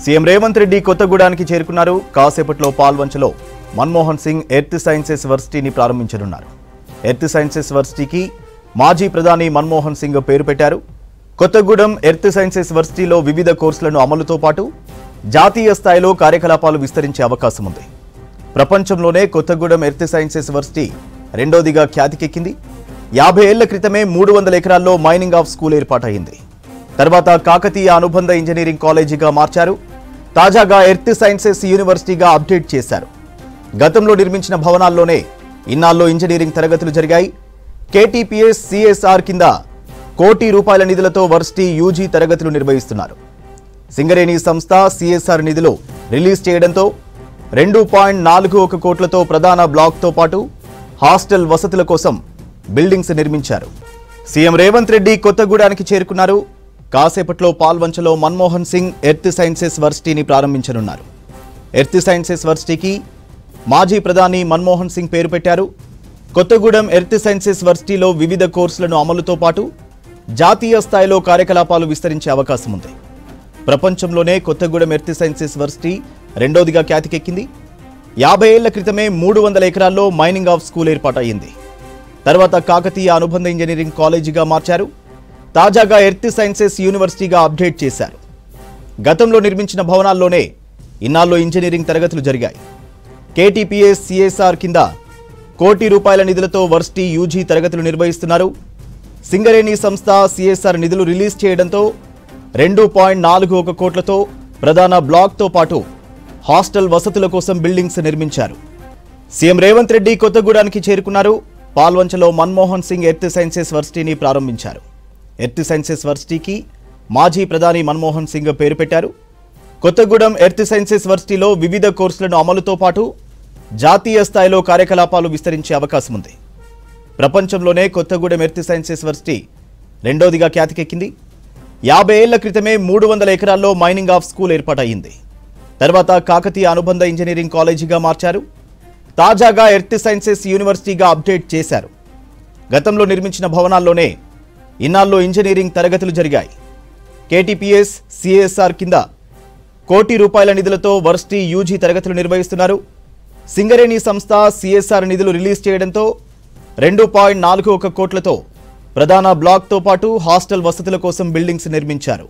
CM Revanth Reddy కొత్తగూడానికి చేరుకున్నారు. కాసేపట్లో పాల్వంచలో మన్మోహన్ సింగ్ ఎర్త్ సైన్సెస్ వర్సిటీని ప్రారంభించనున్నారు. ఎర్త్ సైన్సెస్ వర్సిటీకి మాజీ ప్రధాని మన్మోహన్ సింగ్ పేరు పెట్టారు. కొత్తగూడెం ఎర్త్ సైన్సెస్ వర్సిటీలో వివిధ కోర్సులను అమలుతో పాటు జాతీయ స్థాయిలో కార్యకలాపాలు విస్తరించే అవకాశం ఉంది. ప్రపంచంలోనే కొత్తగూడెం ఎర్త్ సైన్సెస్ వర్సిటీ రెండోదిగా ఖ్యాతికెక్కింది. 50 ఏళ్ల క్రితమే 300 ఎకరాల్లో మైనింగ్ ఆఫ్ స్కూల్ ఏర్పాటైంది. తర్వాత కాకతీయ అనుబంధ ఇంజనీరింగ్ కాలేజీగా మార్చారు. తాజాగా ఎర్త్ సైన్సెస్ యూనివర్సిటీగా అప్డేట్ చేశారు. గతంలో నిర్మించిన భవనాల్లోనే ఇన్నాళ్ళు ఇంజనీరింగ్ తరగతులు జరిగాయి. కేటీపీఎస్ సిఎస్ఆర్ కింద ₹1 కోటి నిధులతో వర్సిటీ యూజీ తరగతులు నిర్వహిస్తున్నారు. సింగరేణి సంస్థ సిఎస్ఆర్ నిధులు రిలీజ్ చేయడంతో 2.41 కోట్లతో ప్రధాన బ్లాక్తో పాటు హాస్టల్ వసతుల కోసం బిల్డింగ్స్ నిర్మించారు. సీఎం రేవంత్ రెడ్డి కొత్తగూడానికి చేరుకున్నారు. కాసేపట్లో పాల్వంచలో మన్మోహన్ సింగ్ ఎర్త్ సైన్సెస్ వర్సిటీని ప్రారంభించనున్నారు. ఎర్త్ సైన్సెస్ వర్సిటీకి మాజీ ప్రధాని మన్మోహన్ సింగ్ పేరు పెట్టారు. కొత్తగూడెం ఎర్త్ సైన్సెస్ వర్సిటీలో వివిధ కోర్సులను అమలుతో పాటు జాతీయ స్థాయిలో కార్యకలాపాలు విస్తరించే అవకాశం ఉంది. ప్రపంచంలోనే కొత్తగూడెం ఎర్త్ సైన్సెస్ వర్సిటీ రెండోదిగా ఖ్యాతికెక్కింది. 50 ఏళ్ల క్రితమే 300 ఎకరాల్లో మైనింగ్ ఆఫ్ స్కూల్ ఏర్పాటయ్యింది. తర్వాత కాకతీయ అనుబంధ ఇంజనీరింగ్ కాలేజీగా మార్చారు. తాజాగా ఎర్త్ సైన్సెస్ యూనివర్సిటీగా అప్డేట్ చేశారు. గతంలో నిర్మించిన భవనాల్లోనే ఇన్నాళ్ళు ఇంజనీరింగ్ తరగతులు జరిగాయి. కేటీపీఎస్ సిఎస్ఆర్ కింద ₹1 కోటి నిధులతో వర్సిటీ యూజీ తరగతులు నిర్వహిస్తున్నారు. సింగరేణి సంస్థ సిఎస్ఆర్ నిధులు రిలీజ్ చేయడంతో 2.41 కోట్లతో ప్రధాన బ్లాక్తో పాటు హాస్టల్ వసతుల కోసం బిల్డింగ్స్ నిర్మించారు. సీఎం రేవంత్ రెడ్డి కొత్తగూడానికి చేరుకున్నారు. పాల్వంచలో మన్మోహన్ సింగ్ ఎర్త్ సైన్సెస్ వర్సిటీని ప్రారంభించారు. ఎర్త్ సైన్సెస్ వర్సిటీకి మాజీ ప్రధాని మన్మోహన్ సింగ్ పేరు పెట్టారు. కొత్తగూడెం ఎర్త్ సైన్సెస్ వర్సిటీలో వివిధ కోర్సులను అమలుతో పాటు జాతీయ స్థాయిలో కార్యకలాపాలు విస్తరించే అవకాశం ఉంది. ప్రపంచంలోనే కొత్తగూడెం ఎర్త్ సైన్సెస్ వర్సిటీ రెండోదిగా ఖ్యాతికెక్కింది. 50 ఏళ్ల క్రితమే 300 ఎకరాల్లో మైనింగ్ ఆఫ్ స్కూల్ ఏర్పాటయ్యింది. తర్వాత కాకతీయ అనుబంధ ఇంజనీరింగ్ కాలేజీగా మార్చారు. తాజాగా ఎర్త్ సైన్సెస్ యూనివర్సిటీగా అప్డేట్ చేశారు. గతంలో నిర్మించిన భవనాల్లోనే ఇన్నాళ్ళు ఇంజనీరింగ్ తరగతులు జరిగాయి. కేటీపీఎస్ సిఎస్ఆర్ కింద ₹1 కోటి నిధులతో వర్సిటీ యూజీ తరగతులు నిర్వహిస్తున్నారు. సింగరేణి సంస్థ సిఎస్ఆర్ నిధులు రిలీజ్ చేయడంతో 2.41 కోట్లతో ప్రధాన బ్లాక్తో పాటు హాస్టల్ వసతుల కోసం బిల్డింగ్స్ నిర్మించారు.